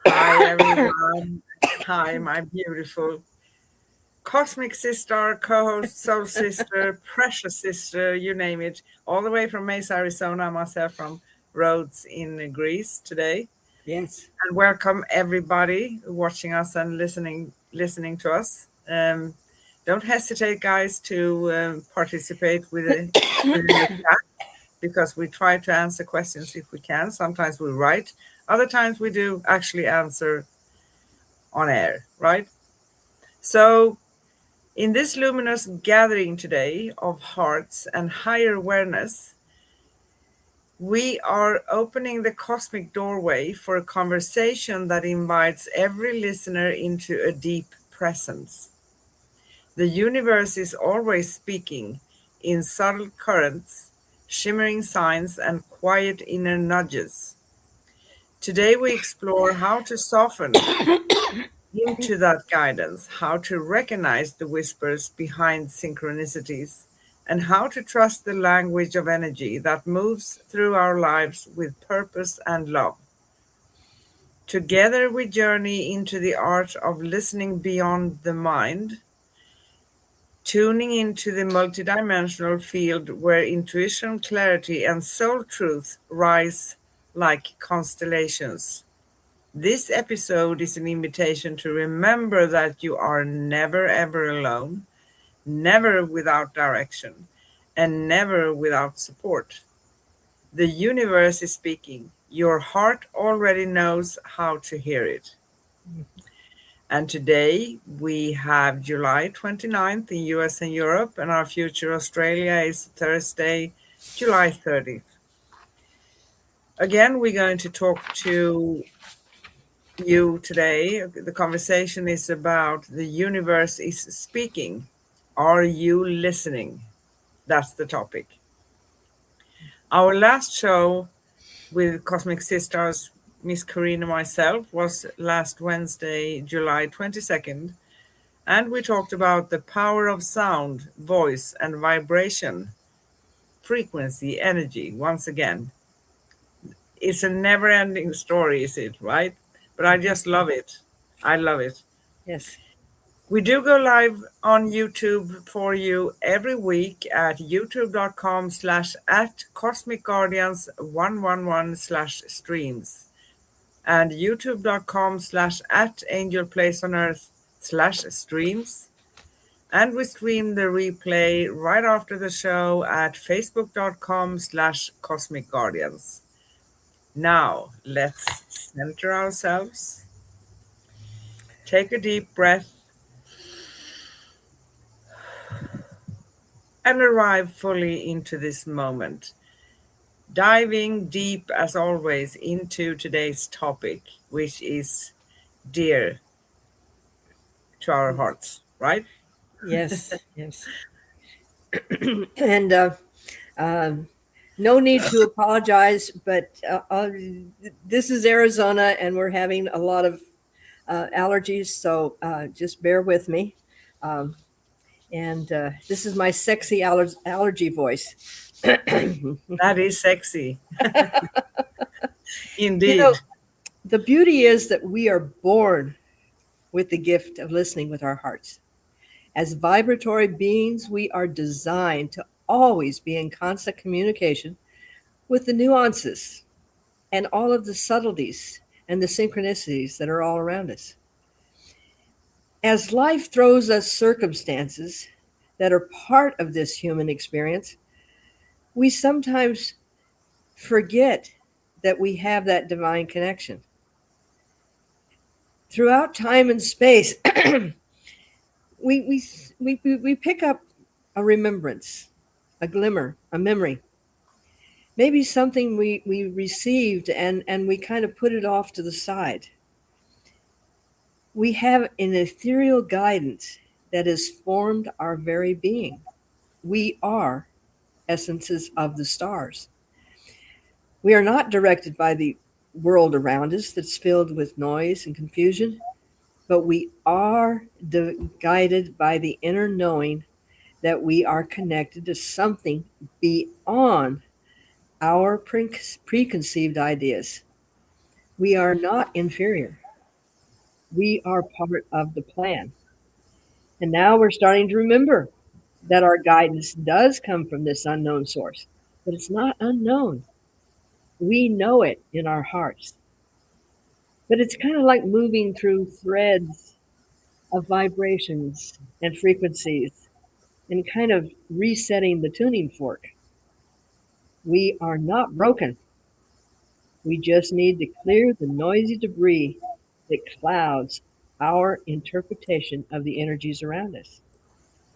Hi, everyone. Hi, my beautiful cosmic sister, co host, soul sister, precious sister, you name it, all the way from Mesa, Arizona, myself from Rhodes in Greece today. Yes. And welcome everybody watching us and listening to us. Don't hesitate, guys, to participate within the chat because we try to answer questions if we can. Sometimes we write, other times we do actually answer on air, right? So, in this luminous gathering today of hearts and higher awareness, we are opening the cosmic doorway for a conversation that invites every listener into a deep presence. The universe is always speaking in subtle currents, shimmering signs, and quiet inner nudges. Today, we explore how to soften into that guidance, how to recognize the whispers behind synchronicities, and how to trust the language of energy that moves through our lives with purpose and love. Together, we journey into the art of listening beyond the mind, tuning into the multidimensional field where intuition, clarity, and soul truth rise like constellations. This episode is an invitation to remember that you are never ever alone, never without direction, and never without support. The universe is speaking. Your heart already knows how to hear it. And today we have July 29th in US and Europe, and our future Australia is Thursday, July 30th. Again, we're going to talk to you today. The conversation is about the universe is speaking. Are you listening? That's the topic. Our last show with Cosmic Sisters, Miss Karina and myself, was last Wednesday, July 22nd, and we talked about the power of sound, voice, and vibration, frequency, energy. Once again, it's a never ending story, is it, right? But I just love it. I love it. Yes. We do go live on YouTube for you every week at youtube.com/ at Cosmic Guardians 111 slash streams and youtube.com/ at Angel Place on Earth slash streams. And we stream the replay right after the show at facebook.com/ Cosmic Guardians. Now, let's center ourselves, take a deep breath, and arrive fully into this moment. Diving deep, as always, into today's topic, which is dear to our hearts, right? Yes. Yes. And um, no need to apologize, but this is Arizona, and we're having a lot of allergies, so just bear with me. Um, and this is my sexy allergy voice. That is sexy, You know, indeed. the beauty is that we are born with the gift of listening with our hearts. As vibratory beings, we are designed to always be in constant communication with the nuances and all of the subtleties and the synchronicities that are all around us. As life throws us circumstances that are part of this human experience, we sometimes forget that we have that divine connection. Throughout time and space, we, we, we pick up a remembrance, a glimmer, a memory, maybe something we received and we kind of put it off to the side. We have an ethereal guidance that has formed our very being. We are essences of the stars. We are not directed by the world around us that's filled with noise and confusion, but we are guided by the inner knowing that we are connected to something beyond our preconceived ideas. We are not inferior. We are part of the plan. And now we're starting to remember that our guidance does come from this unknown source, but it's not unknown. We know it in our hearts. But it's kind of like moving through threads of vibrations and frequencies and kind of resetting the tuning fork. We are not broken. We just need to clear the noisy debris that clouds our interpretation of the energies around us.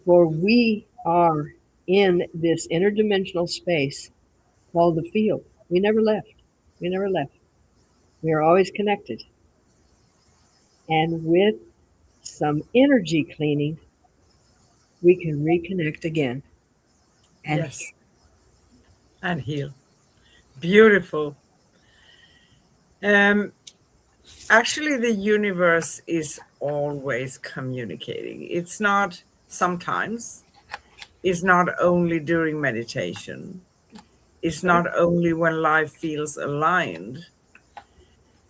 For we are in this interdimensional space called the field. We never left. We never left. We are always connected. And with some energy cleaning, we can reconnect again and heal. Yes, and heal. Beautiful. Um, Actually, the universe is always communicating. It's not sometimes, it's not only during meditation, it's not only when life feels aligned.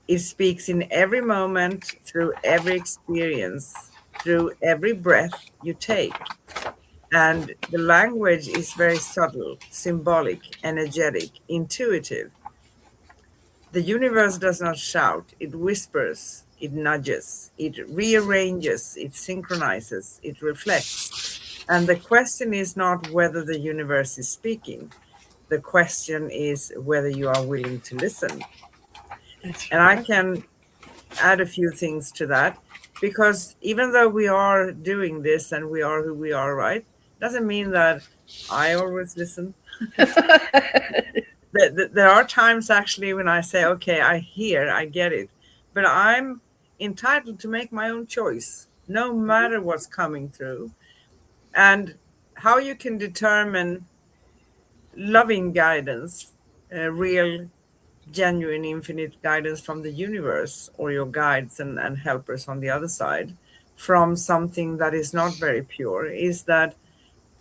It speaks in every moment, through every experience, through every breath you take. And the language is very subtle, symbolic, energetic, intuitive. The universe does not shout, it whispers, it nudges, it rearranges, it synchronizes, it reflects. And the question is not whether the universe is speaking, the question is whether you are willing to listen. That's And I right. can add a few things to that, because even though we are doing this and we are who we are, right, doesn't mean that I always listen. There are times actually when I say, okay, I hear, I get it, but I'm entitled to make my own choice, no matter what's coming through. And how you can determine loving guidance, real, genuine, infinite guidance from the universe or your guides and helpers on the other side, from something that is not very pure, is that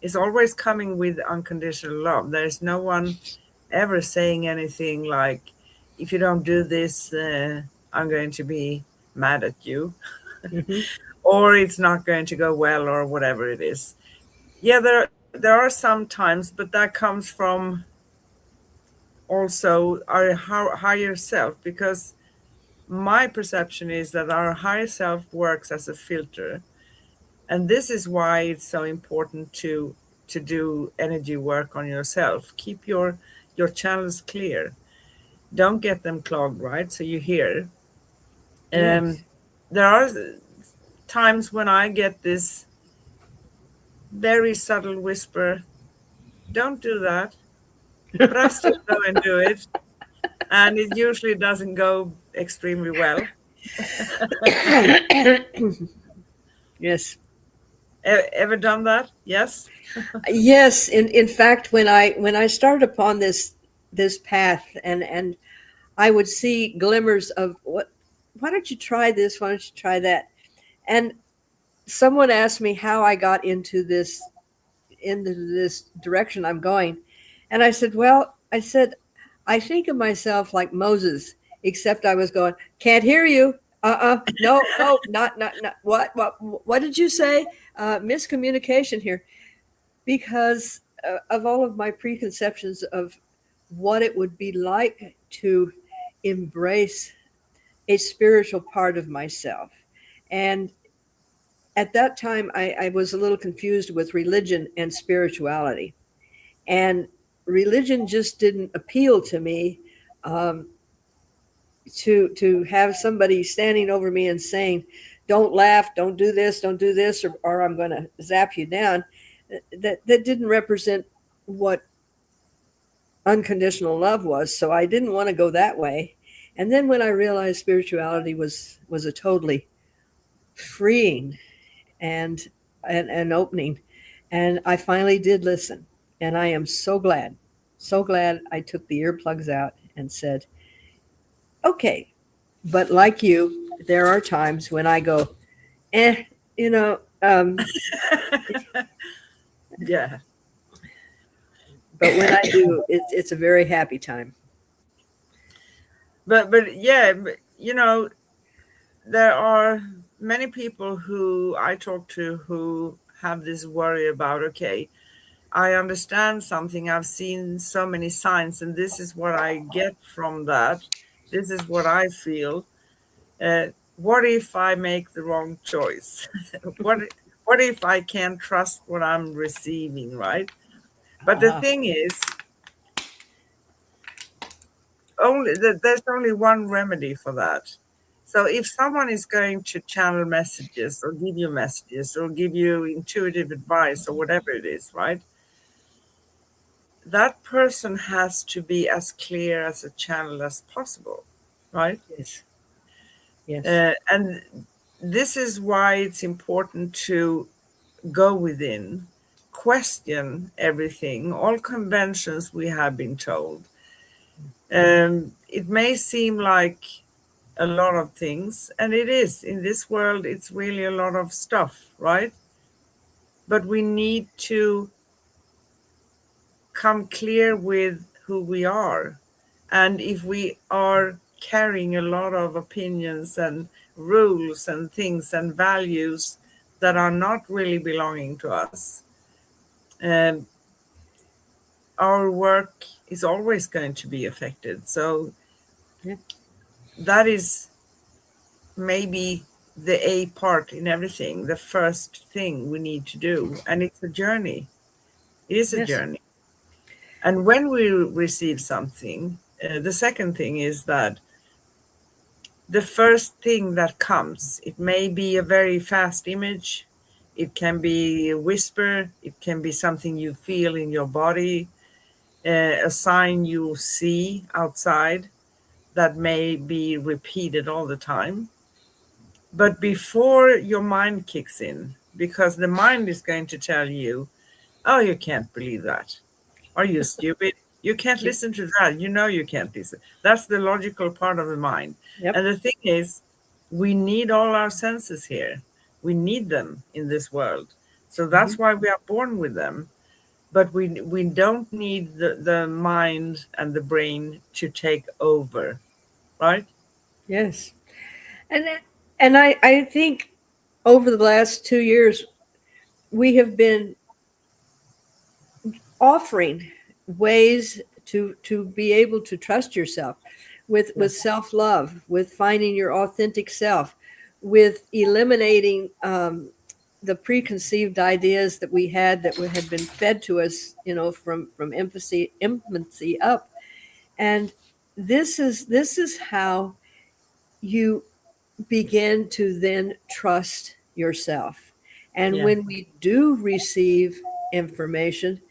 it's always coming with unconditional love. There's no one ever saying anything like, if you don't do this, I'm going to be mad at you, Hmm. or it's not going to go well, or whatever it is. Yeah, there are some times, but that comes from also our higher self, because my perception is that our higher self works as a filter. And this is why it's so important to do energy work on yourself. Keep your channels clear. Don't get them clogged, right? So you hear. Yes. There are times when I get this very subtle whisper, don't do that. But I still go and do it. And it usually doesn't go extremely well. Yes. Ever done that? Yes? Yes. In fact, when I started upon this path, and I would see glimmers of what. Why don't you try this? Why don't you try that? And someone asked me how I got into this direction I'm going. And I said, well, I think of myself like Moses, except I was going, can't hear you. No, no, not. What did you say? Miscommunication here. Because of all of my preconceptions of what it would be like to embrace a spiritual part of myself. And at that time, I was a little confused with religion and spirituality. And religion just didn't appeal to me. um, to have somebody standing over me and saying, don't laugh, don't do this, or I'm going to zap you down, that didn't represent what unconditional love was. So I didn't want to go that way. And then when I realized spirituality was a totally freeing and and opening, and I finally did listen. And I am so glad I took the earplugs out and said, okay. But like you, there are times when I go, eh, you know, Yeah. but when I do, it's a very happy time. But yeah, but, there are many people who I talk to who have this worry about, okay, I understand something, I've seen so many signs, and this is what I get from that. This is what I feel. What if I make the wrong choice? what what if I can't trust what I'm receiving, right? But the Ah, thing is, there's only one remedy for that. So if someone is going to channel messages or give you messages or give you intuitive advice or whatever it is, right? That person has to be as clear as a channel as possible, right? yes, yes, And this is why it's important to go within, question everything, all conventions we have been told. It may seem like a lot of things, and it is. In this world, it's really a lot of stuff, right? But we need to come clear with who we are. And if we are carrying a lot of opinions and rules and things and values that are not really belonging to us, um, our work is always going to be affected. So yeah, that is maybe the A part in everything, the first thing we need to do. And it's a journey. It is a yes, journey. And when we receive something, the second thing is that the first thing that comes, it may be a very fast image, it can be a whisper, it can be something you feel in your body, a sign you see outside that may be repeated all the time. But before your mind kicks in, because the mind is going to tell you, oh, you can't believe that. Are you stupid? You can't yeah, listen to that. You know you can't listen. That's the logical part of the mind. yep, And the thing is, we need all our senses here. We need them in this world. So hmm, that's why we are born with them. But we don't need the mind and the brain to take over, right? yes. And I think over the last 2 years we have been offering ways to be able to trust yourself with Yes. self-love, with finding your authentic self, with eliminating the preconceived ideas that we had that had been fed to us, from infancy up. And this is how you begin to then trust yourself. And Yeah. when we do receive information,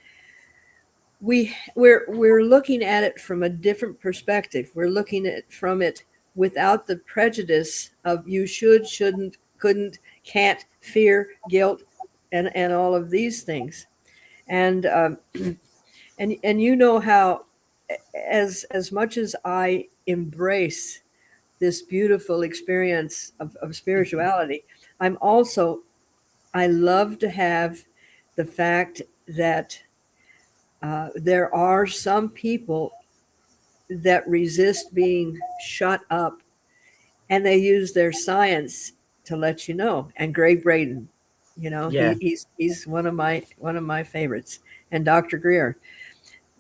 we're looking at it from a different perspective. We're looking at from it without the prejudice of you should, shouldn't, couldn't, can't, fear, guilt, and all of these things. And and you know how, as much as I embrace this beautiful experience of spirituality, I'm also, I love to have the fact that there are some people that resist being shut up, and they use their science to let you know. And Greg Braden, Yeah. he's one of my favorites, and Dr. Greer.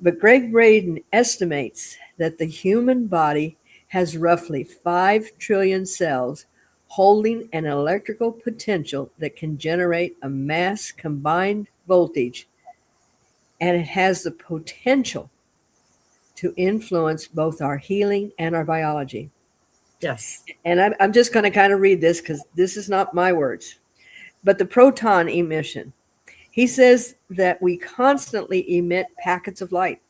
But Greg Braden estimates that the human body has roughly 5 trillion cells holding an electrical potential that can generate a mass combined voltage, and it has the potential to influence both our healing and our biology. Yes. And I'm just going to kind of read this because this is not my words. But the proton emission, he says that we constantly emit packets of light.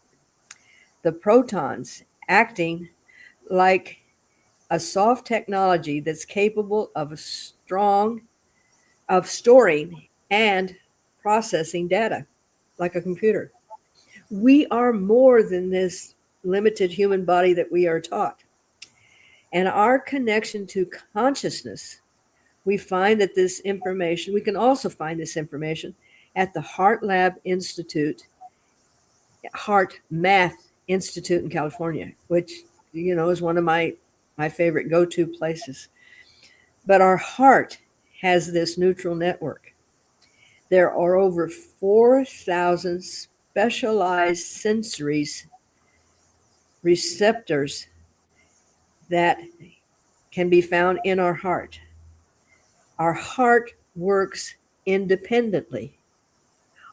The protons acting like a soft technology that's capable of storing and processing data like a computer. We are more than this limited human body that we are taught. And our connection to consciousness, we can also find this information at the Heart Math Institute in California, which, is one of my favorite go-to places. But our heart has this neutral network. There are over 4,000 specialized sensory receptors that can be found in our heart. Our heart works independently.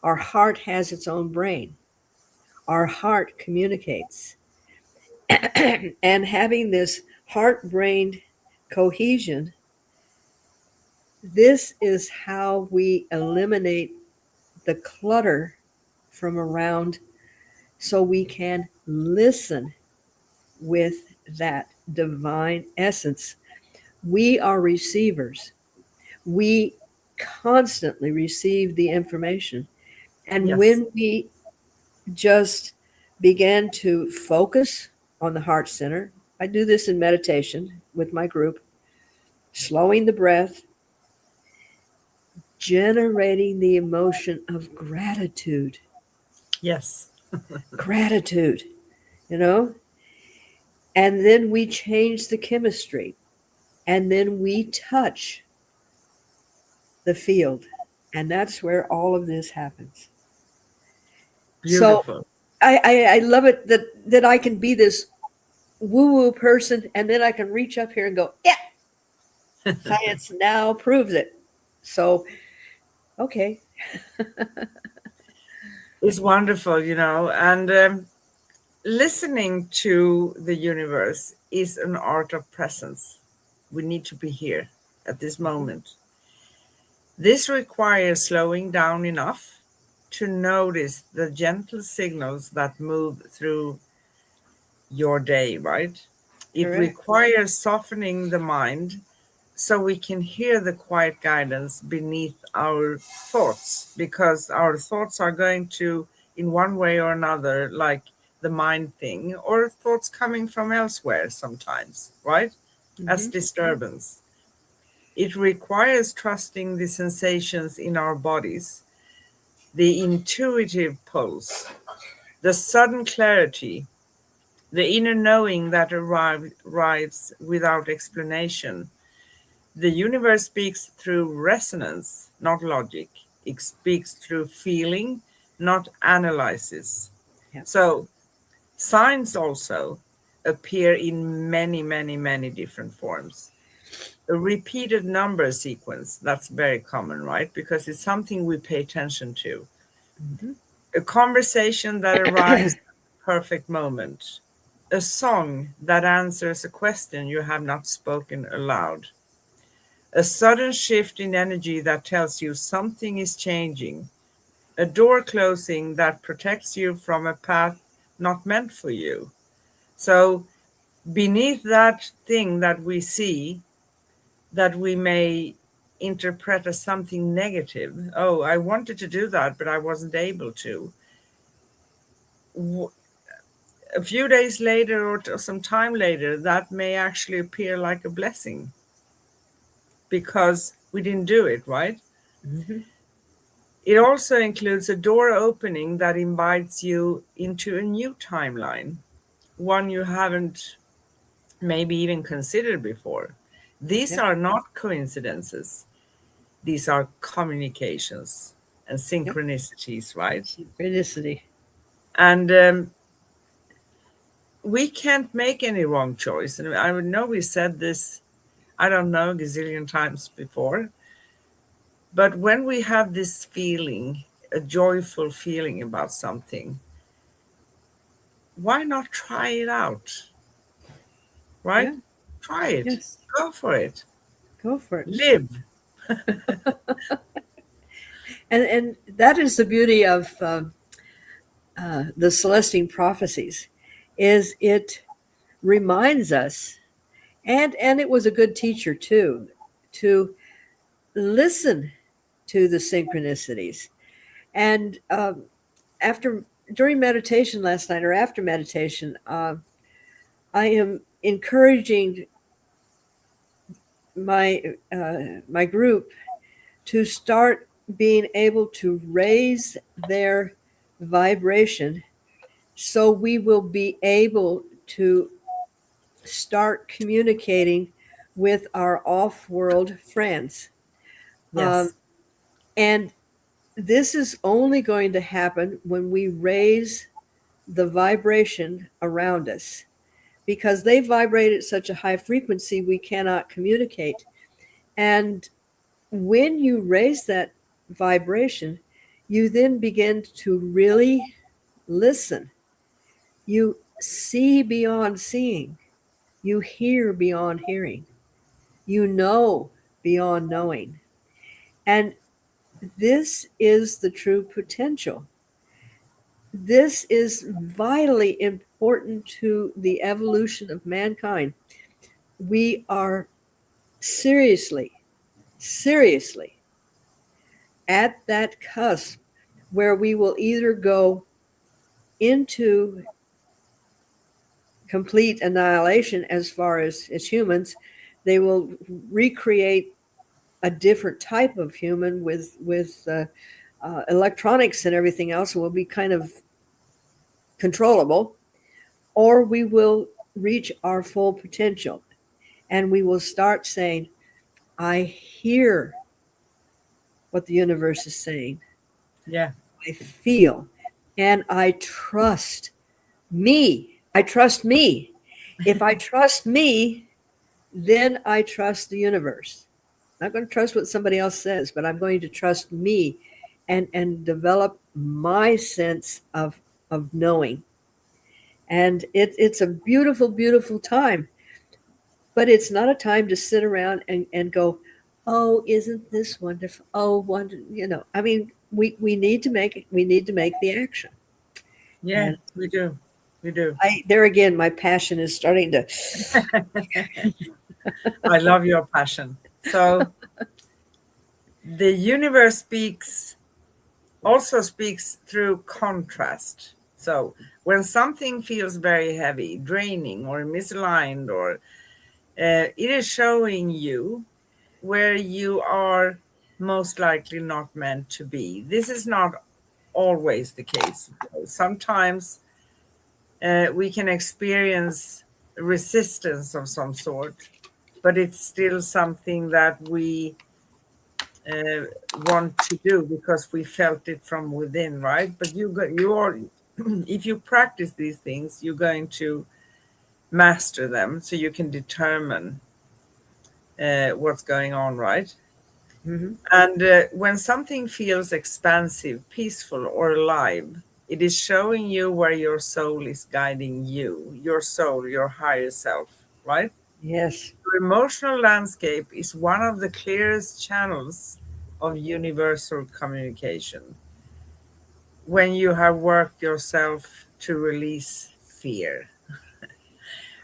Our heart has its own brain. Our heart communicates. And having this heart brain cohesion, this is how we eliminate the clutter from around so we can listen with that divine essence. We are receivers. We constantly receive the information. And Yes. when we just begin to focus on the heart center, I do this in meditation with my group, slowing the breath, generating the emotion of gratitude. Yes. Gratitude, you know? And then we change the chemistry. And then we touch the field. And that's where all of this happens. So Beautiful. I love it that I can be this woo woo person and then I can reach up here and go, yeah, science now proves it. So, okay. It's wonderful, and listening to the universe is an art of presence. We need to be here at this Mhm. moment. This requires slowing down enough to notice the gentle signals that move through your day, right? It Correct. requires softening the mind so we can hear the quiet guidance beneath our thoughts, because our thoughts are going to, in one way or another, like the mind thing, or thoughts coming from elsewhere sometimes, right? As Hmm. disturbance. It requires trusting the sensations in our bodies, the intuitive pulse, the sudden clarity, the inner knowing that arrives without explanation. The universe speaks through resonance, not logic. It speaks through feeling, not analysis. Yeah. So, signs also appear in many, many, many different forms. A repeated number sequence, that's very common, right? Because it's something we pay attention to. Hmm. A conversation that arrives at the perfect moment. A song that answers a question you have not spoken aloud. A sudden shift in energy that tells you something is changing. A door closing that protects you from a path not meant for you. So, beneath that thing that we see, that we may interpret as something negative, oh, I wanted to do that, but I wasn't able to. A few days later or some time later, that may actually appear like a blessing because we didn't do it, right? Hmm. It also includes a door opening that invites you into a new timeline, one you haven't maybe even considered before. These Yep. are not coincidences, these are communications and Yep. synchronicities, right? Synchronicity. And we can't make any wrong choice. And I know we said this, I don't know, a gazillion times before, but when we have this feeling, a joyful feeling about something, why not try it out? Right? Yeah. Try it. Yes. Go for it. Go for it. Live. And that is the beauty of the Celestine prophecies, is it reminds us, and it was a good teacher too, to listen to the synchronicities. And after during meditation last night or after meditation, I am encouraging my group to start being able to raise their vibration so we will be able to start communicating with our off world friends. Um, Yes. and this is only going to happen when we raise the vibration around us because they vibrate at such a high frequency we cannot communicate. And when you raise that vibration, you then begin to really listen. You see beyond seeing, you hear beyond hearing, you know beyond knowing. And this is the true potential. This is vitally important to the evolution of mankind. We are seriously, seriously at that cusp where we will either go into complete annihilation as far as humans, they will recreate a different type of human with electronics and everything else will be kind of controllable, or we will reach our full potential and we will start saying, I hear what the universe is saying. Yeah. I feel and I trust me. I trust me. If I trust me, then I trust the universe. I'm not going to trust what somebody else says, but I'm going to trust me and develop my sense of knowing. And it's a beautiful, beautiful time. But it's not a time to sit around and go, oh, isn't this wonderful? Oh, wonder, I mean, we need to make the action. Yeah, And we do. We do. I there again, my passion is starting to. I love your passion. So the universe speaks through contrast. So when something feels very heavy, draining, or misaligned, or it is showing you where you are most likely not meant to be. This is not always the case. Sometimes we can experience resistance of some sort, but it's still something that we want to do because we felt it from within, right? But you are, if you practice these things, you're going to master them, so you can determine what's going on, right? Mhm. And when something feels expansive, peaceful, or alive, it is showing you where your soul is guiding you, your soul, your higher self, right? Yes. Your emotional landscape is one of the clearest channels of universal communication. When you have worked yourself to release fear.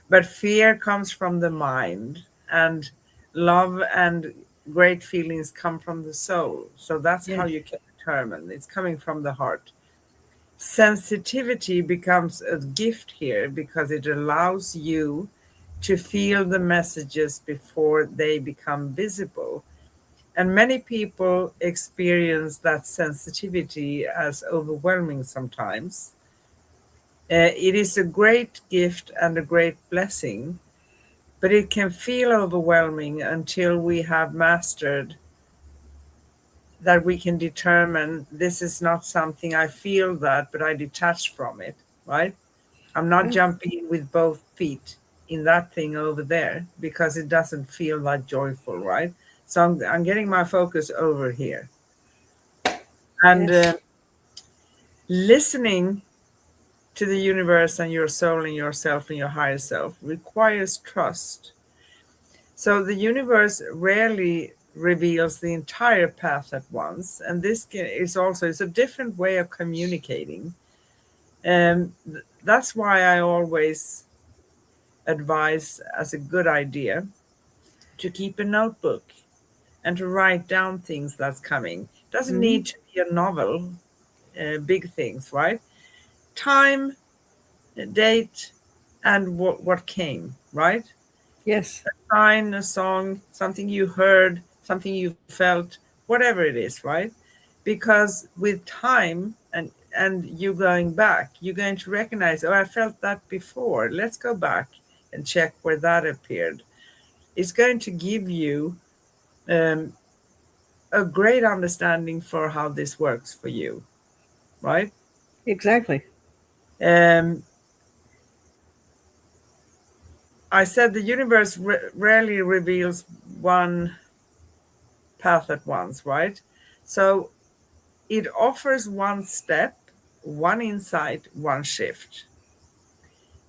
But fear comes from the mind, and love and great feelings come from the soul. So that's how Yes. you can determine it's coming from the heart. Sensitivity becomes a gift here because it allows you to feel the messages before they become visible. And many people experience that sensitivity as overwhelming sometimes. It is a great gift and a great blessing, but it can feel overwhelming until we have mastered that we can determine this is not something I feel that, but I detach from it, right? I'm not Yeah. jumping in with both feet in that thing over there because it doesn't feel that joyful, right? So I'm getting my focus over here. And Yes. listening to the universe and your soul and yourself and your higher self requires trust. So the universe rarely reveals the entire path at once, and is also it's a different way of communicating. That's why I always advise as a good idea to keep a notebook and to write down things that's coming. Doesn't Mhm. need to be a novel, big things, right? Time, date, and what came, right? Yes. Sign, a song, something you heard, something you felt, whatever it is, right? Because with time and you going back, you're going to recognize, oh, I felt that before. Let's go back and check where that appeared. is going to give you um, a great understanding for how this works for you, right? Exactly. Um, I said the universe rarely reveals one path at once, right? So it offers one step, one insight, one shift.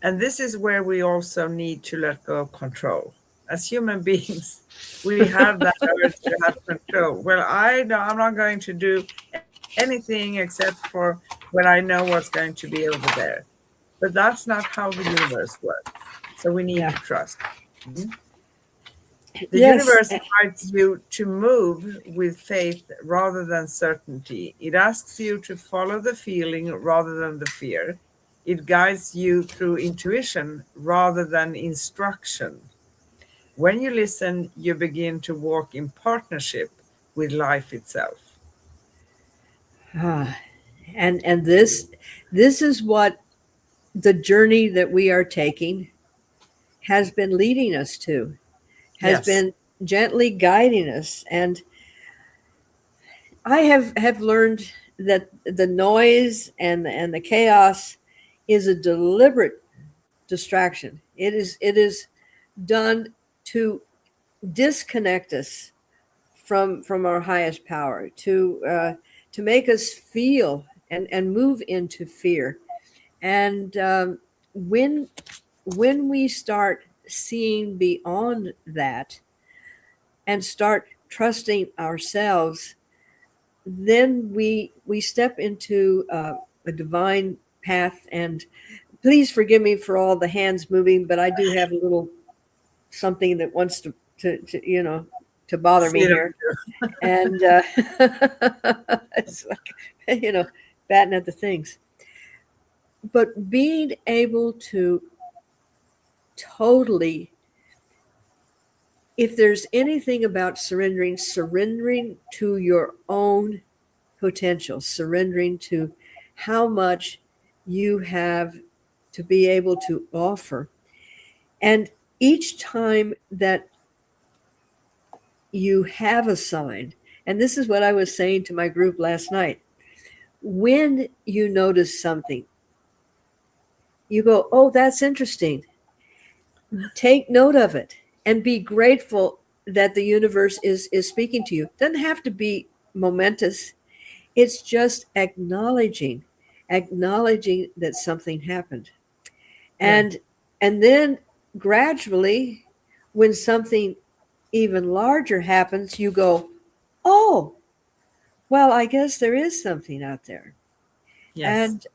And this is where we also need to let go of control. As human beings, we have that urge to have control. Well, I'm not going to do anything except for when I know what's going to be over there. But that's not how the universe works. So we need Yeah. to trust. Mhm. The Yes. universe invites you to move with faith rather than certainty. It asks you to follow the feeling rather than the fear. It guides you through intuition rather than instruction. When you listen, you begin to walk in partnership with life itself. Ah, and this is what the journey that we are taking has been leading us to, has Yes. been gently guiding us. And I have learned that the noise and the chaos is a deliberate distraction. It is done to disconnect us from our highest power, to make us feel and move into fear. And when when we start seeing beyond that and start trusting ourselves, then we step into a divine path. And please forgive me for all the hands moving, but I do have a little something that wants to to bother me Fear of here. And it's like, batting at the things. But being able to totally, if there's anything about surrendering to your own potential, surrendering to how much you have to be able to offer. And each time that you have a sign, and this is what I was saying to my group last night, when you notice something, you go, oh, that's interesting. Take note of it and be grateful that the universe is speaking to you. Doesn't have to be momentous. It's just acknowledging that something happened. Yeah. And then gradually, when something even larger happens, you go, oh, well, I guess there is something out there. Yes. And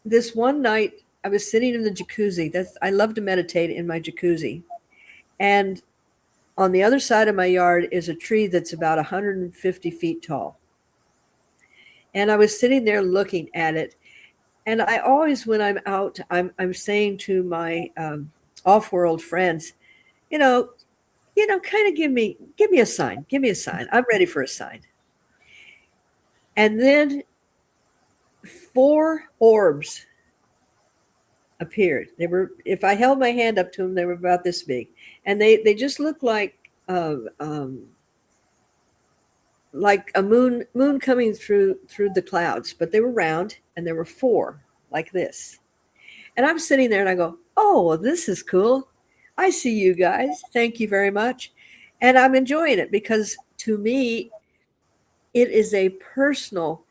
this one night, I was sitting in the jacuzzi. That's I love to meditate in my jacuzzi. And on the other side of my yard is a tree that's about 150 feet tall. And I was sitting there looking at it. And I always, when I'm out, I'm saying to my off-world friends, you know, kind of give me a sign, give me a sign. I'm ready for a sign. And then four orbs appeared. They were, if I held my hand up to them, they were about this big, and they just looked like a moon coming through the clouds, but they were round, and there were four like this. And I'm sitting there and I go, oh, well, this is cool. I see you guys. Thank you very much. And I'm enjoying it because to me, it is a personal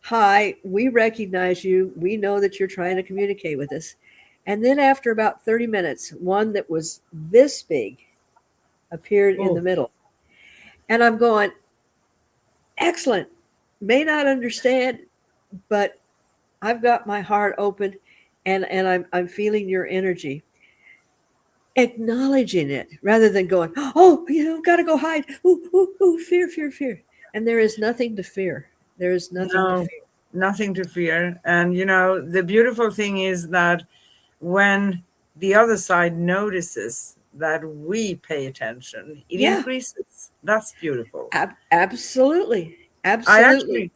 hi, we recognize you. We know that you're trying to communicate with us. And then after about 30 minutes, one that was this big appeared in the Oh, middle. And I'm going, excellent. May not understand, but I've got my heart open, and I'm feeling your energy. Acknowledging it rather than going, oh, gotta go hide. Ooh, ooh, ooh, fear, fear, fear. And there is nothing to fear. There is nothing to no, fear. nothing to fear. And the beautiful thing is that when the other side notices that we pay attention, it Yeah, increases. That's beautiful. absolutely. I Absolutely. actually,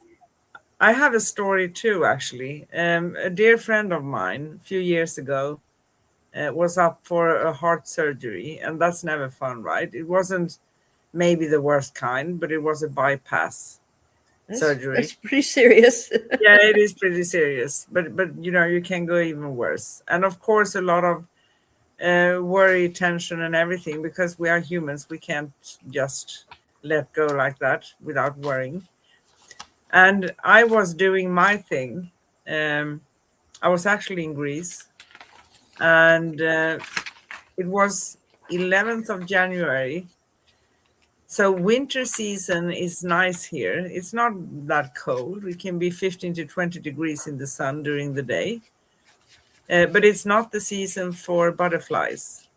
I have a story too, actually. A dear friend of mine, a few years ago, was up for a heart surgery, and that's never fun, right? It wasn't maybe the worst kind, but it was a bypass surgery. That's pretty serious. Yeah, it is pretty serious, but you know, you can go even worse. And of course, a lot of worry, tension, and everything, because we are humans. We can't just let go like that without worrying. And I was doing my thing. Um, I was actually in Greece, and it was 11th of January. So winter season is nice here. It's not that cold. It can be 15 to 20 degrees in the sun during the day. But it's not the season for butterflies.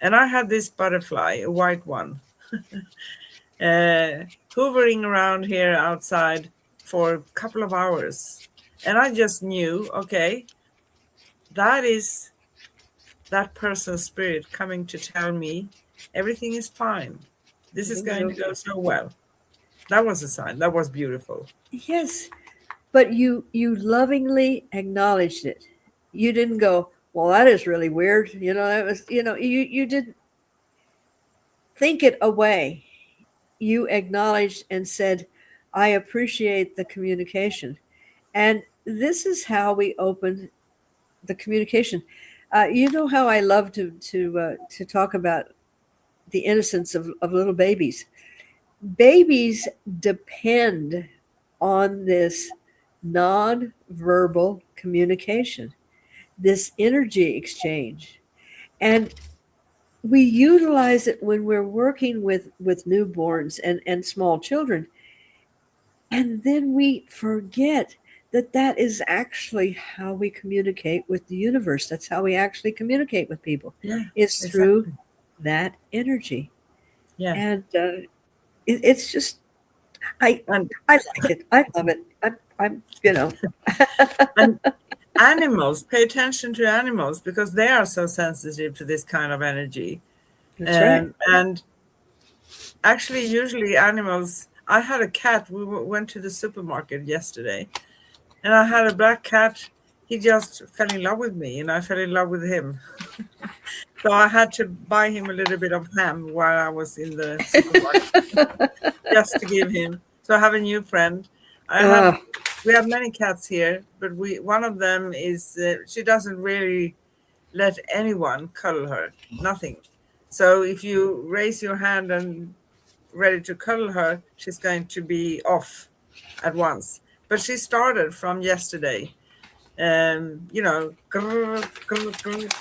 And I had this butterfly, a white one, hovering around here outside for a couple of hours. And I just knew, okay, that is that person's spirit coming to tell me everything is fine. This is Everything's going to go okay. so well. That was a sign. That was beautiful. Yes, but you lovingly acknowledged it. You didn't go, well, that is really weird. That was, you didn't think it away. You acknowledged and said, I appreciate the communication. And this is how we open the communication. You know how I love to talk about the innocence of little babies. Babies depend on this non-verbal communication, this energy exchange. And we utilize it when we're working with newborns and small children. And then we forget that that is actually how we communicate with the universe. That's how we actually communicate with people, Yeah, is through exactly. that energy. Yeah. And it's just, I And I like it. I love it. I'm. and animals, pay attention to animals because they are so sensitive to this kind of energy. That's right. And actually, usually animals. I had a cat. We went to the supermarket yesterday, and I had a black cat. He just fell in love with me, and I fell in love with him. So I had to buy him a little bit of ham while I was in the supermarket just to give him. So I have a new friend. I have Uh, we have many cats here, but we one of them is she doesn't really let anyone cuddle her. Nothing. So if you raise your hand and ready to cuddle her, she's going to be off at once. But she started from yesterday, you know, grrr, grrr, grrr,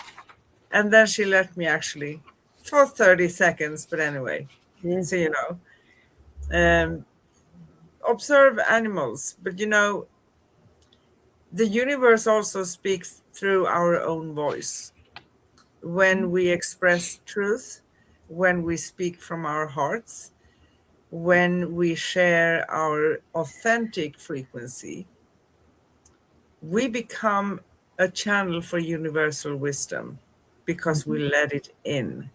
and then she let me actually for 30 seconds. But anyway, yeah, so um, observe animals. But the universe also speaks through our own voice. When we express truth, when we speak from our hearts, when we share our authentic frequency, we become a channel for universal wisdom because we let it in.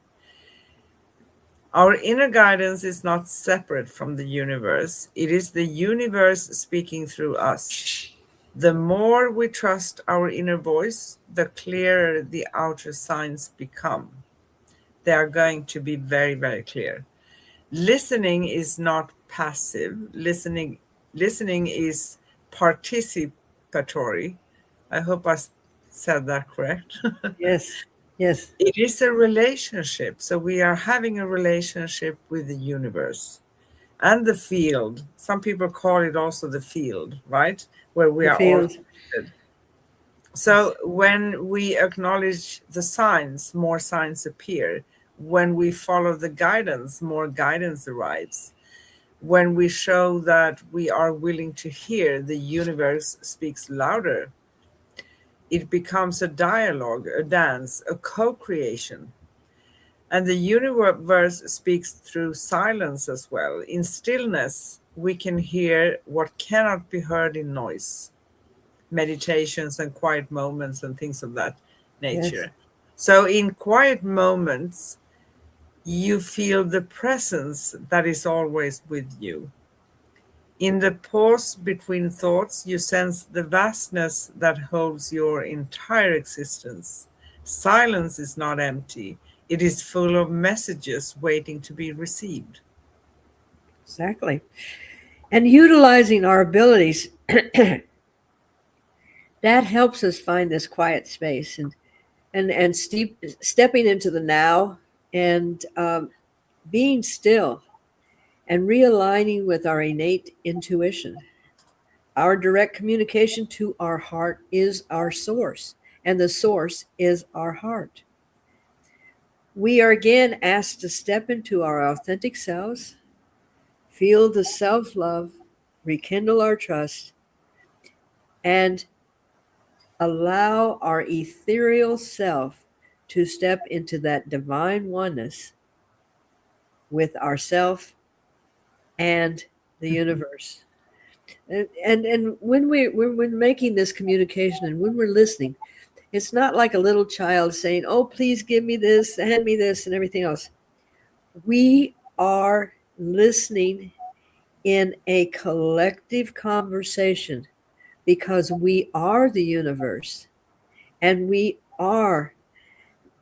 Our inner guidance is not separate from the universe, it is the universe speaking through us. The more we trust our inner voice, the clearer the outer signs become. They are going to be very, very clear. Listening is not passive. Listening is participatory. I hope I said that correct. yes, yes, It is a relationship. So we are having a relationship with the universe and the field. Some people call it also the field, right? Where we the are all field. connected. Yes, So when we acknowledge the signs, more signs appear. When we follow the guidance, more guidance arrives. When we show that we are willing to hear, the universe speaks louder. It becomes a dialogue, a dance, a co creation. And the universe speaks through silence as well. In stillness, we can hear what cannot be heard in noise, meditations and quiet moments and things of that yes, nature. So, in quiet moments, you feel the presence that is always with you. In the pause between thoughts, you sense the vastness that holds your entire existence. Silence is not empty, it is full of messages waiting to be received. Exactly. And utilizing our abilities, that helps us find this quiet space and stepping into the now and being still and realigning with our innate intuition. Our direct communication to our heart is our source, and the source is our heart. We are again asked to step into our authentic selves, feel the self love, rekindle our trust, and allow our ethereal self to step into that divine oneness with ourself and the universe. And when we're making this communication and when we're listening, it's not like a little child saying, "Oh, please give me this, hand me this," and everything else. We are listening in a collective conversation because we are the universe and we are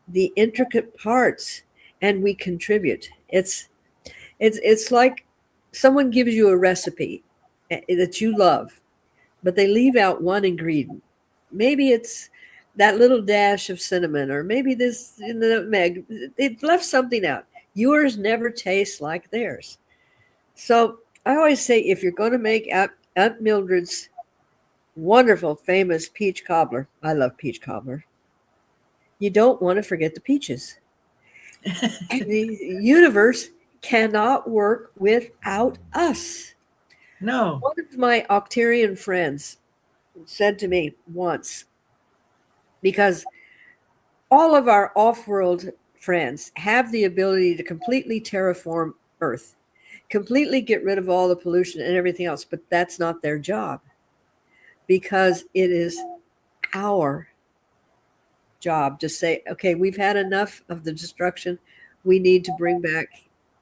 the intricate parts and we contribute. It's like someone gives you a recipe that you love, but they leave out one ingredient. Maybe it's that little dash of cinnamon, or maybe this in the nutmeg. They've left something out. Yours never tastes like theirs. So I always say, if you're going to make Aunt Mildred's wonderful, famous peach cobbler, I love peach cobbler, you don't want to forget the peaches. The universe cannot work without us. No. One of my Octarian friends said to me once, because all of our off world friends have the ability to completely terraform Earth, completely get rid of all the pollution and everything else, but that's not their job because it is our job to say, okay, we've had enough of the destruction. We need to bring back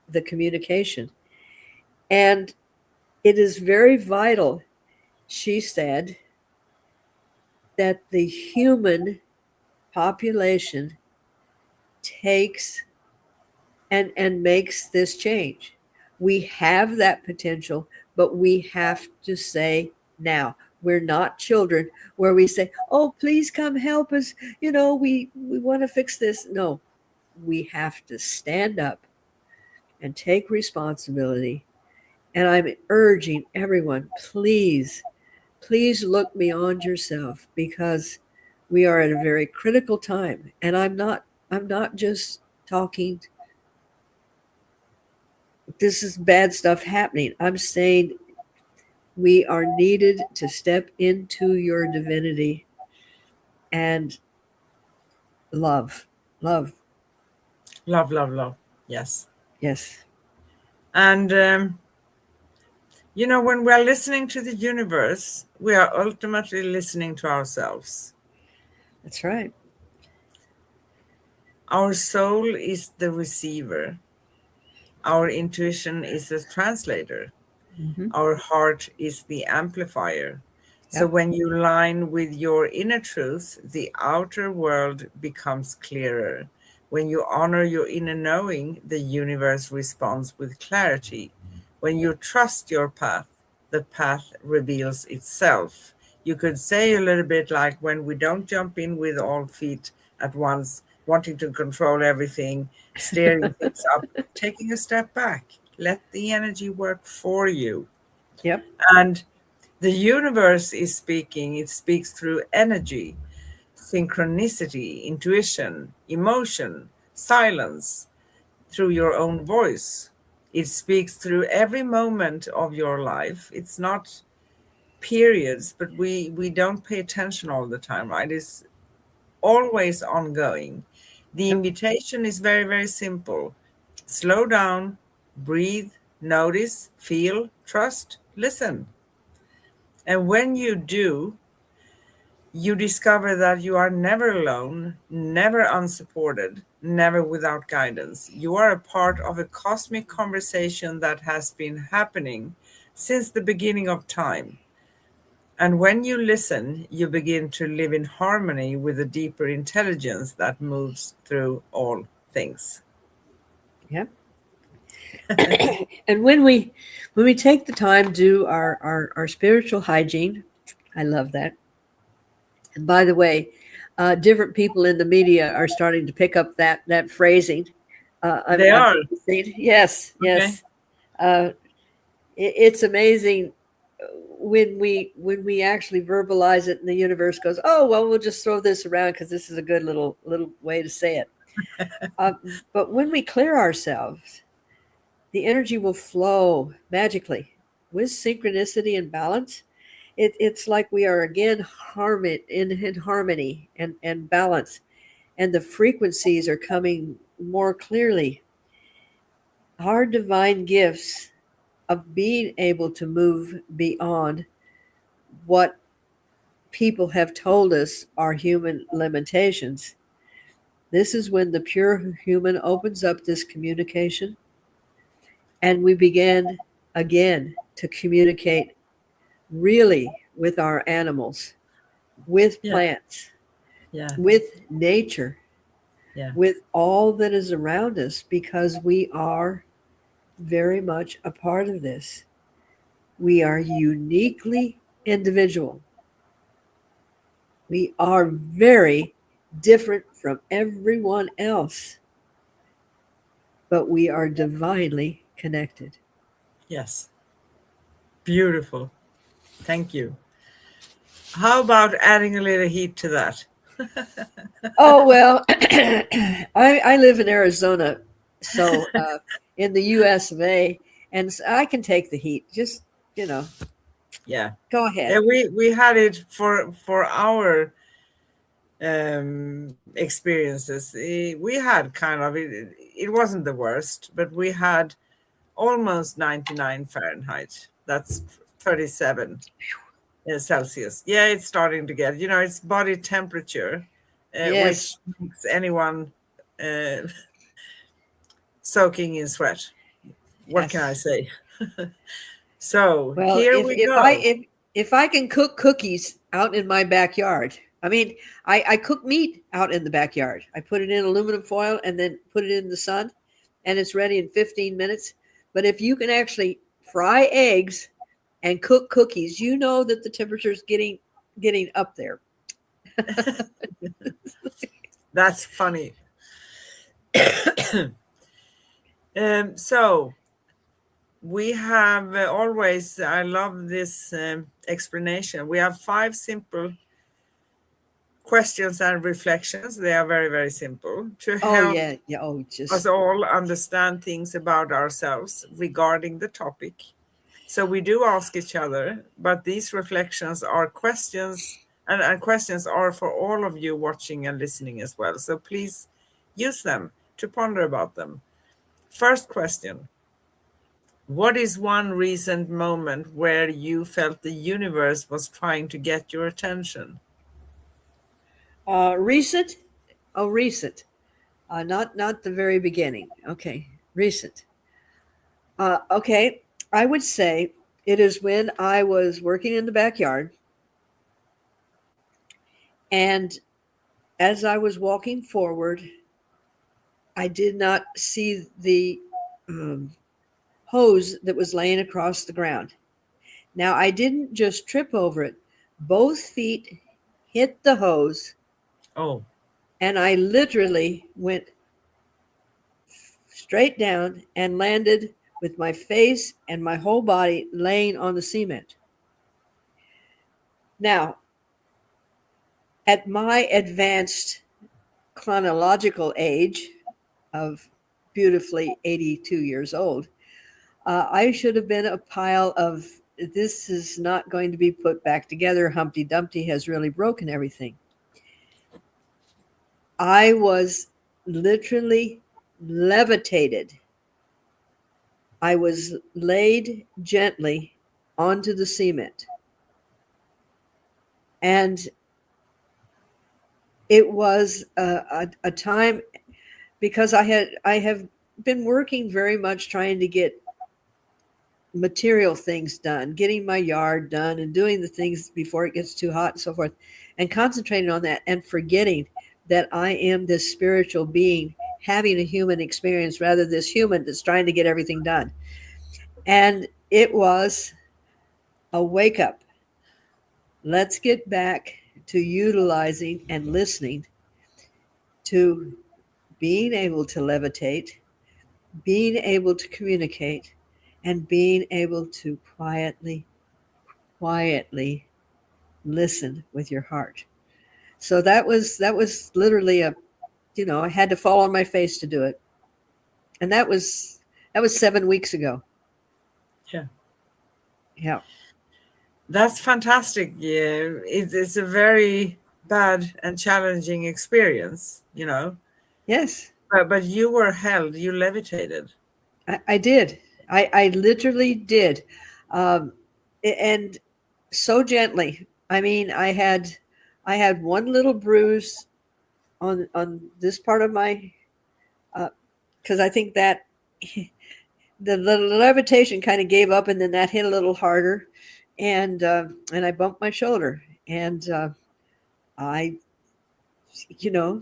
the communication. And it is very vital, she said, that the human population takes and makes this change. We have that potential, but we have to say now. We're not children where we say, "Oh, please come help us. We want to fix this." No, we have to stand up and take responsibility. And I'm urging everyone, please, please look beyond yourself because we are at a very critical time. And I'm not just talking this is bad stuff happening. I'm saying we are needed to step into your divinity and love. Love. Love, love, love. Yes. Yes. And, when we're listening to the universe, we are ultimately listening to ourselves. That's right. Our soul is the receiver, our intuition is the translator, Hmm. our heart is the amplifier. So Yep. when you line with your inner truth, the outer world becomes clearer. When you honor your inner knowing, the universe responds with clarity. When you trust your path, the path reveals itself. You could say a little bit like when we don't jump in with all feet at once, wanting to control everything, steering things up, taking a step back. Let the energy work for you. Yep. And the universe is speaking, it speaks through energy, synchronicity, intuition, emotion, silence, through your own voice. It speaks through every moment of your life. It's not periods, but we don't pay attention all the time, right? It's always ongoing. The Yep. invitation is very, very simple. Slow down, breathe, notice, feel, trust, listen. And when you do, you discover that you are never alone, never unsupported, never without guidance. You are a part of a cosmic conversation that has been happening since the beginning of time. And when you listen, you begin to live in harmony with a deeper intelligence that moves through all things. Yeah. And when we take the time to do our spiritual hygiene, I love that. And by the way, different people in the media are starting to pick up that phrasing. They I'm are. noticing. Yes, Okay. yes. Uh, it's amazing when we actually verbalize it, and the universe goes, "Oh well, we'll just throw this around because this is a good little way to say it." But when we clear ourselves, the energy will flow magically with synchronicity and balance. It's like we are again in harmony and balance, and the frequencies are coming more clearly. Our divine gifts of being able to move beyond what people have told us are human limitations. This is when the pure human opens up this communication, and we begin again to communicate really with our animals, with Yeah. plants, Yeah. with nature, Yeah. with all that is around us, because we are very much a part of this. We are uniquely individual. We are very different from everyone else, but we are divinely connected. Yes. Beautiful. Thank you. How about adding a little heat to that? Oh, well, I live in Arizona, so in the US of A, and I can take the heat. Just, you know, Yeah. go Yeah, ahead. we had it for our experiences. We had kind of it wasn't the worst, but we had almost 99 Fahrenheit. That's 37 Celsius. Yeah, it's starting to get, it's body temperature, Yes. which makes anyone uh, soaking in sweat. What can I Yes. say? So Well, here if we if I go. if I can cook cookies out in my backyard, I mean, I cook meat out in the backyard. I put it in aluminum foil and then put it in the sun, and it's ready in 15 minutes. But if you can actually fry eggs and cook cookies, you know that the temperature is getting up there. That's funny. So we have always, I love this explanation. We have five simple questions and reflections. They are very, very simple to Oh help yeah, yeah. Oh, us just all understand things about ourselves regarding the topic. So we do ask each other, but these reflections are questions, and questions are for all of you watching and listening as well. So please use them to ponder about them. First question: what is one recent moment where you felt the universe was trying to get your attention? recent. Oh, recent. Not the very beginning. Okay, recent. Okay, I would say it is when I was working in the backyard, and as I was walking forward, I did not see the um, hose that was laying across the ground. Now, I didn't just trip over it, both feet hit the hose, Oh, and I literally went straight down and landed with my face and my whole body laying on the cement. Now, at my advanced chronological age of beautifully 82 years old, I should have been a pile of, this is not going to be put back together. Humpty Dumpty has really broken everything. I was literally levitated. I was laid gently onto the cement. And it was a time, because I have been working very much trying to get material things done, getting my yard done and doing the things before it gets too hot and so forth, and concentrating on that and forgetting that I am this spiritual being having a human experience rather this human that's trying to get everything done. And it was a wake up. Let's get back to utilizing and listening to being able to levitate, being able to communicate, and being able to quietly listen with your heart. So that was literally a, I had to fall on my face to do it. And that was 7 weeks ago. Yeah. Yeah. That's fantastic. Yeah, it's a very bad and challenging experience, you know. Yes, But you were held, you levitated. I did. I literally did. Um, and so gently. I mean, I had one little bruise on this part of my, because I think that the levitation kind of gave up, and then that hit a little harder, and I bumped my shoulder, and I, you know,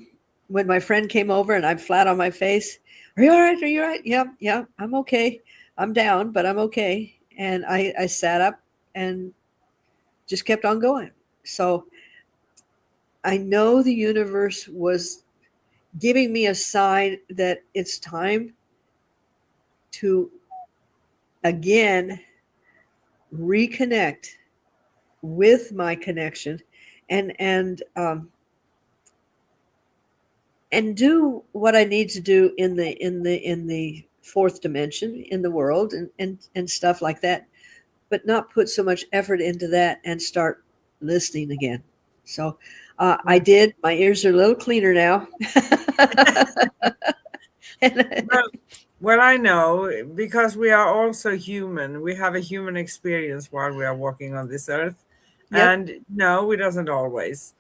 when my friend came over and I'm flat on my face, are you all right? Are you all right? Yeah, yeah, I'm okay. I'm down, but I'm okay. And I sat up and just kept on going. So I know the universe was giving me a sign that it's time to again reconnect with my connection and do what I need to do in the fourth dimension in the world and stuff like that, but not put so much effort into that and start listening again. So I did. My ears are a little cleaner now. And, Well, well, I know because we are also human. We have a human experience while we are walking on this earth. yep, And no, it doesn't always.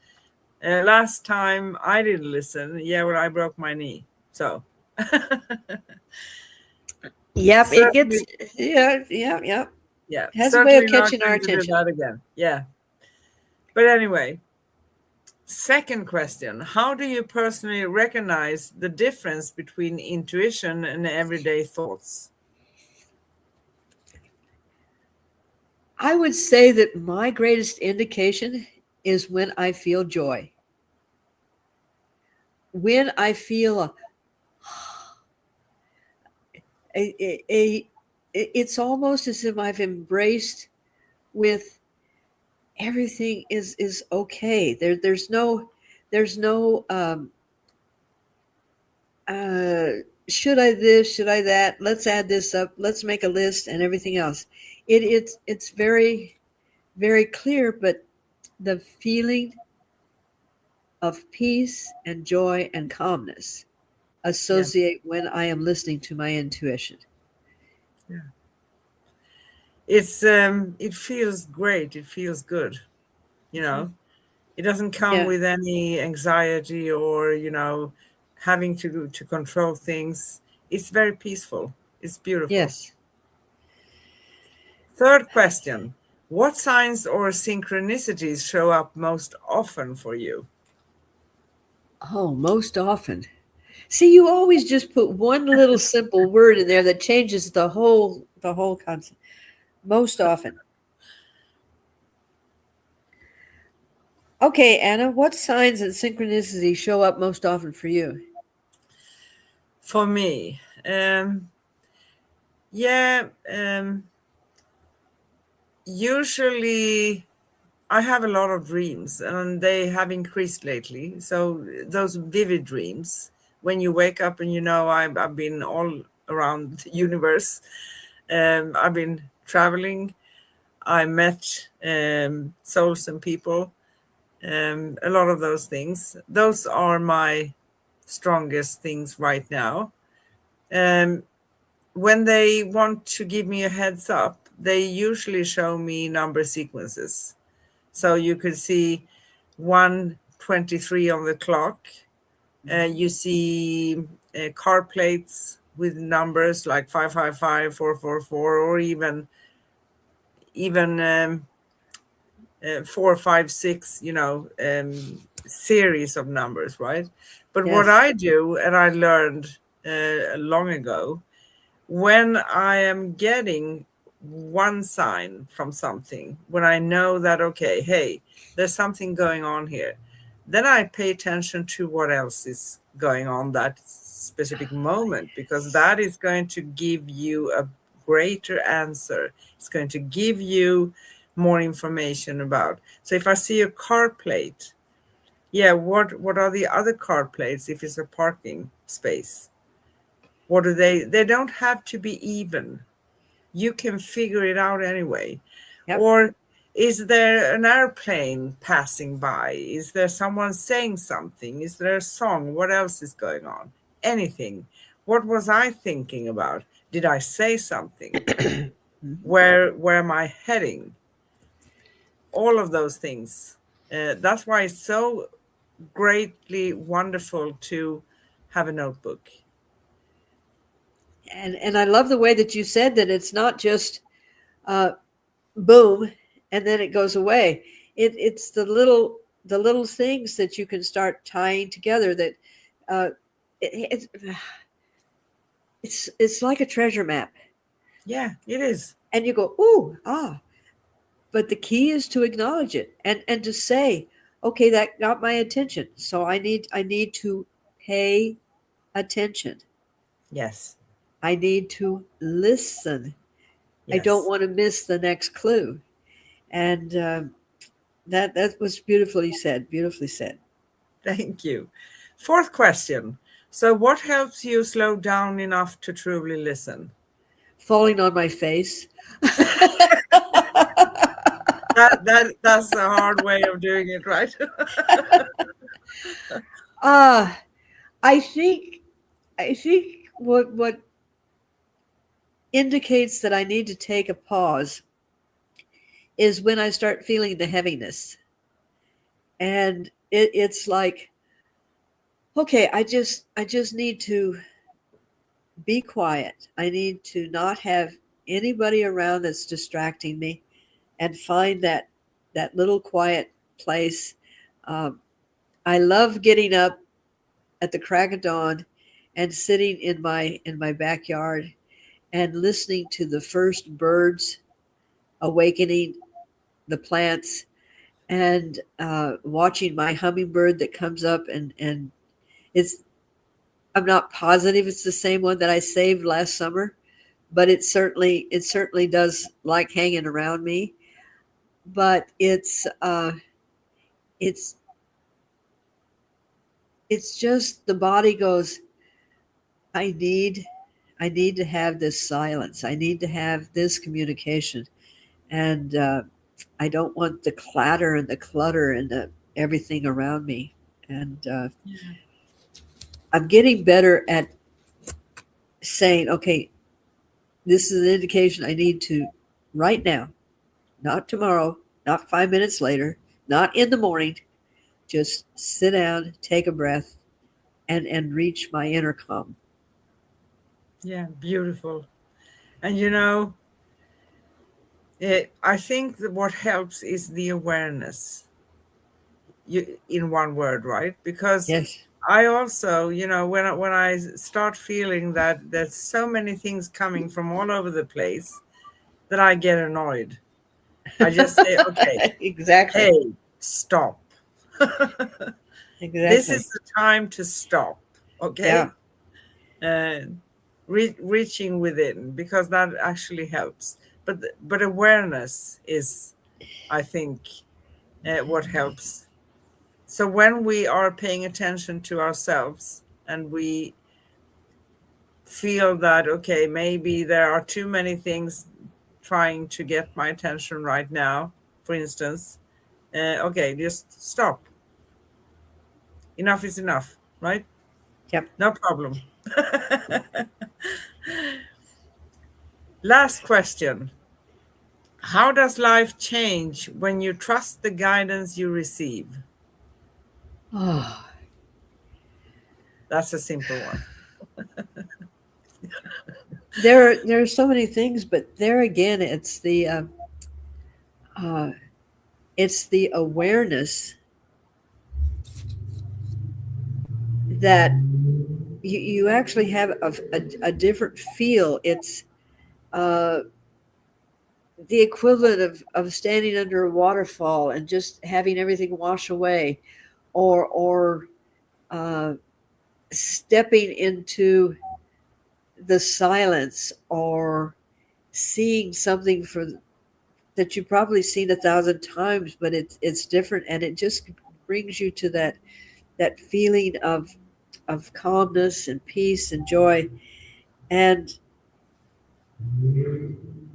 Last time I didn't listen, yeah, well, I broke my knee. So yep. It gets, certainly, yeah, yeah, yeah. yeah, It has a way of certainly not catching our going to do attention. that again. Yeah. But anyway, second question: how do you personally recognize the difference between intuition and everyday thoughts? I would say that my greatest indication is when I feel joy, when I feel a it's almost as if I've embraced with everything is okay. There's no uh, should I this, should I that, let's add this up, let's make a list and everything else. It's very, very clear, but the feeling of peace and joy and calmness Yeah. associate when I am listening to my intuition. Yeah. It feels great. It feels good. You know, it doesn't come Yeah. with any anxiety or, having to control things. It's very peaceful. It's beautiful. Yes. Third question: what signs or synchronicities show up most often for you? Oh, most often. See, you always just put one little simple word in there that changes the whole concept. Most often. Okay, Anna, what signs and synchronicity show up most often for you? For me, yeah, usually I have a lot of dreams and they have increased lately. So those vivid dreams, when you wake up and I've been all around the universe. I've been traveling. I met souls and people. A lot of those things. Those are my strongest things right now. Um, when they want to give me a heads up, they usually show me number sequences. So you could see 1:23 on the clock. You see car plates, with numbers like 555, 444, or even 456, series of numbers, right? But what Yes. I do, and I learned long ago, when I am getting one sign from something, when I know that, okay, hey, there's something going on here, then I pay attention to what else is going on that specific moment, because that is going to give you a greater answer. It's going to give you more information about. So if I see a car plate, yeah, what are the other car plates if it's a parking space? What do they don't have to be even. You can figure it out anyway. Yep. Or is there an airplane passing by? Is there someone saying something? Is there a song? What else is going on? Anything. What was I thinking about? Did I say something? Mhm. Where am I heading? All of those things. That's why it's so greatly wonderful to have a notebook. And I love the way that you said that it's not just uh, boom and then it goes away. It's the little things that you can start tying together that uh, it's like a treasure map, Yeah, it is. and you go ooh ah. But the key is to acknowledge it and to say, okay, that got my attention, so I need to pay attention. Yes, I need to listen. I don't yes. want to miss the next clue. And that was beautifully said. Beautifully said. Thank you. Fourth question. So, what helps you slow down enough to truly listen? Falling on my face. That's a hard way of doing it, right? Ah, I think I think what indicates that I need to take a pause is when I start feeling the heaviness, and it's like, okay, I just need to be quiet. I need to not have anybody around that's distracting me, and find that little quiet place. Um, I love getting up at the crack of dawn and sitting in my backyard and listening to the first birds awakening the plants, and watching my hummingbird that comes up, and it's I'm not positive it's the same one that I saved last summer, but it certainly does like hanging around me. But it's it's just the body goes, I need I need to have this silence. I need to have this communication, and I don't want the clatter and the clutter and everything around me. And I'm getting better at saying, okay, this is an indication I need to right now, not tomorrow, not 5 minutes later, not in the morning. Just sit down, take a breath, and reach my intercom. Yeah, beautiful. And I think that what helps is the awareness. In one word, right? Because Yes. I also, when I start feeling that there's so many things coming from all over the place, that I get annoyed. I just say, okay, Exactly. hey, stop. This Exactly. is the time to stop. Yeah. Okay, uh, reaching within, because that actually helps. But awareness is, I think, what helps. So when we are paying attention to ourselves and we feel that, okay, maybe there are too many things trying to get my attention right now, for instance, okay, just stop. Enough is enough, right? Yep. No problem. Last question. How does life change when you trust the guidance you receive? Oh, That's a simple one. there are so many things, but there again, uh, it's the awareness that you actually have a different feel. It's uh, the equivalent of standing under a waterfall and just having everything wash away, or uh, stepping into the silence, or seeing something that you've probably seen 1,000 times, but it's different, and it just brings you to that feeling of calmness and peace and joy. And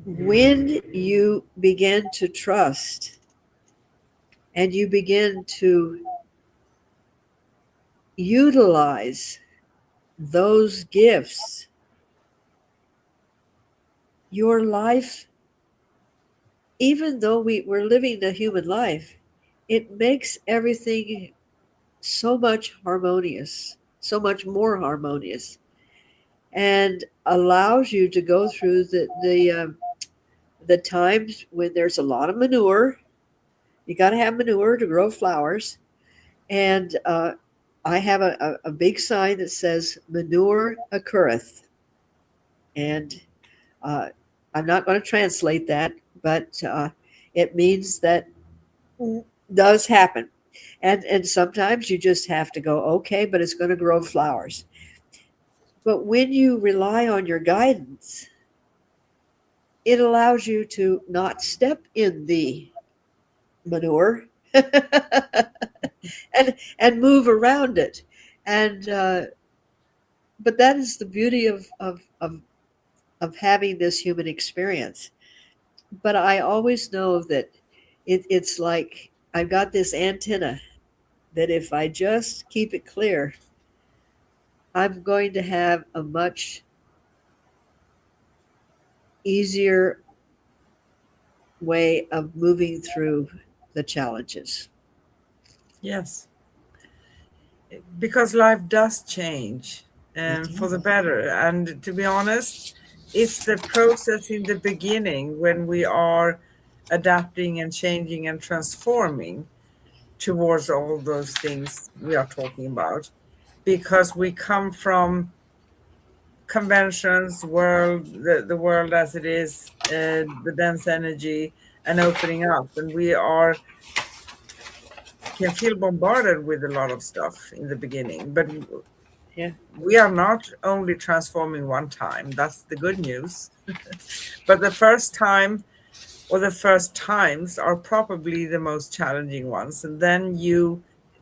when you begin to trust and you begin to utilize those gifts, your life, even though we're living a human life, it makes everything so much harmonious, so much more harmonious, and allows you to go through the times when there's a lot of manure. You got to have manure to grow flowers, and I have a big sign that says "Manure occurreth," and uh, I'm not going to translate that, but it means that does happen. And sometimes you just have to go, okay, but it's going to grow flowers. But when you rely on your guidance, it allows you to not step in the manure and move around it. And but that is the beauty of having this human experience. But I always know that it's like I've got this antenna that if I just keep it clear, I'm going to have a much easier way of moving through the challenges. Yes, because life does change It for does. the better. And to be honest, it's the process in the beginning when we are adapting and changing and transforming towards all those things we are talking about, because we come from conventions, the world as it is, the dense energy, and opening up, and we are can feel bombarded with a lot of stuff in the beginning, but Yeah. we are not only transforming one time. That's the good news. But the first time or the first times are probably the most challenging ones, and then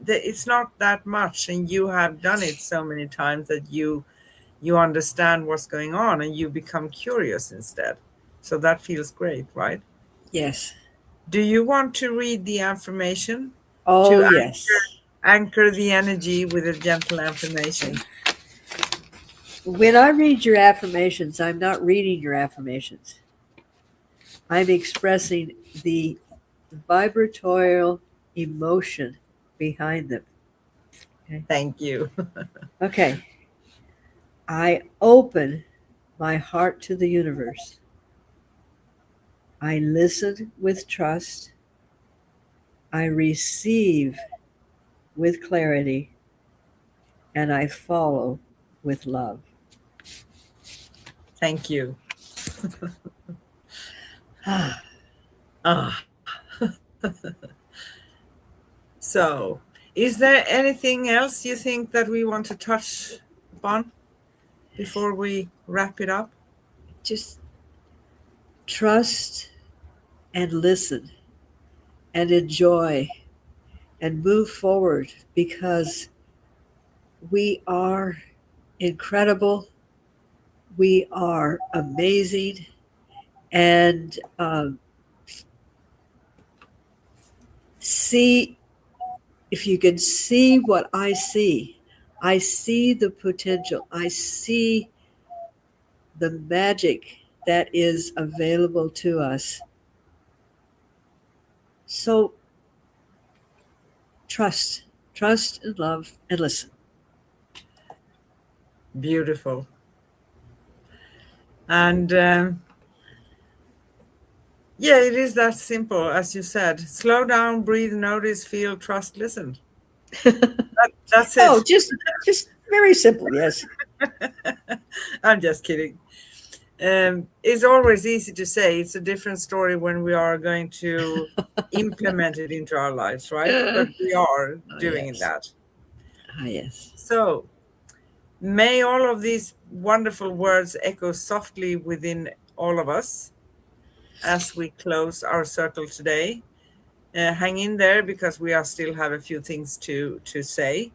it's not that much, and you have done it so many times that you understand what's going on and you become curious instead. So that feels great, right? Yes. Do you want to read the affirmation Oh, to yes. anchor the energy with a gentle affirmation? When I read your affirmations, I'm not reading your affirmations. I'm expressing the vibratorial emotion behind them. Okay. Thank you. Okay. I open my heart to the universe. I listen with trust. I receive with clarity. And I follow with love. Thank you. Ah, Ah, so is there anything else you think that we want to touch upon before we wrap it up? just trust and listen and enjoy and move forward because we are incredible. We are amazing. And see, if you can see what I see the potential. I see the magic that is available to us. So trust, trust and love and listen. Beautiful. And yeah, it is that simple, as you said. Slow down, breathe, notice, feel, trust, listen. That's Oh, it. just very simple. Yes. I'm just kidding. It's always easy to say. It's a different story when we are going to implement it into our lives, right? But we are Oh, doing yes. that. Ah, yes. So may all of these wonderful words echo softly within all of us as we close our circle today. Hang in there because we are still have a few things to say.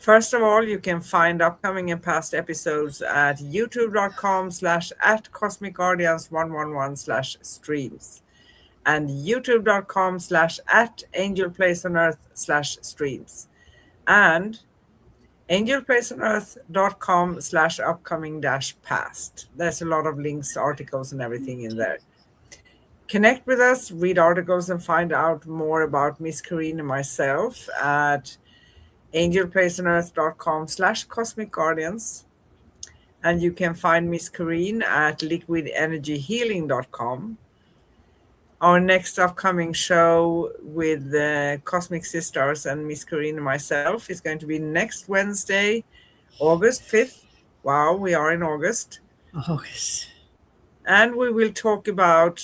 First of all, you can find upcoming and past episodes at youtube.com/ at Cosmic Guardians 111 slash streams and youtube.com/ at Angel Place on Earth slash streams and angelplaceonearth.com/ upcoming dash past. There's a lot of links, articles, and everything in there. Connect with us, read articles, and find out more about Miss Kareen and myself at angelplaceonearth.com/ cosmic guardians. And you can find Miss Kareen at liquidenergyhealing.com. Our next upcoming show with the Cosmic Sis-Stars and Miss Kareen and myself is going to be next Wednesday, August 5th. Wow, we are in August. Oh, yes. And we will talk about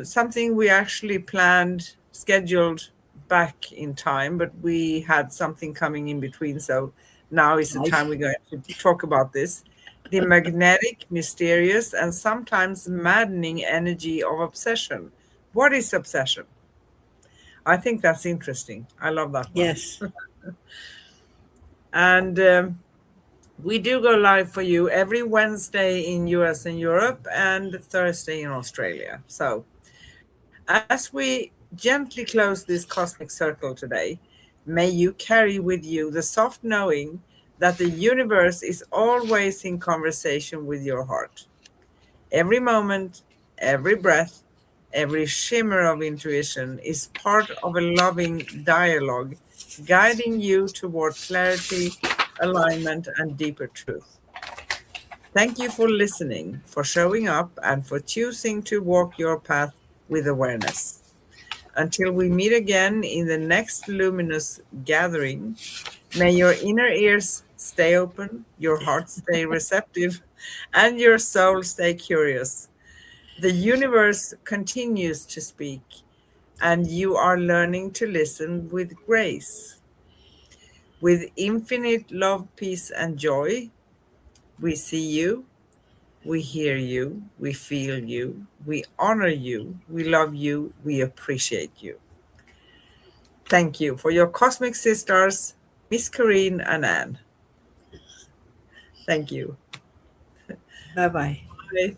something we actually planned, scheduled back in time, but we had something coming in between. So now is the time Life. we're going to talk about this. The magnetic, mysterious, and sometimes maddening energy of obsession. What is obsession? I think that's interesting. I love that one. Yes. And we do go live for you every Wednesday in US and Europe and Thursday in Australia. So as we gently close this cosmic circle today, may you carry with you the soft knowing that the universe is always in conversation with your heart. Every moment, every breath, every shimmer of intuition is part of a loving dialogue guiding you toward clarity, alignment, and deeper truth. Thank you for listening, for showing up, and for choosing to walk your path with awareness. Until we meet again in the next luminous gathering, may your inner ears stay open, your heart stay receptive, and your soul stay curious. The universe continues to speak, and you are learning to listen with grace. With infinite love, peace, and joy, we see you, we hear you, we feel you, we honor you, we love you, we appreciate you. Thank you for your cosmic sisters, Miss Kareen and Anne. Thank you. Bye bye. Bye.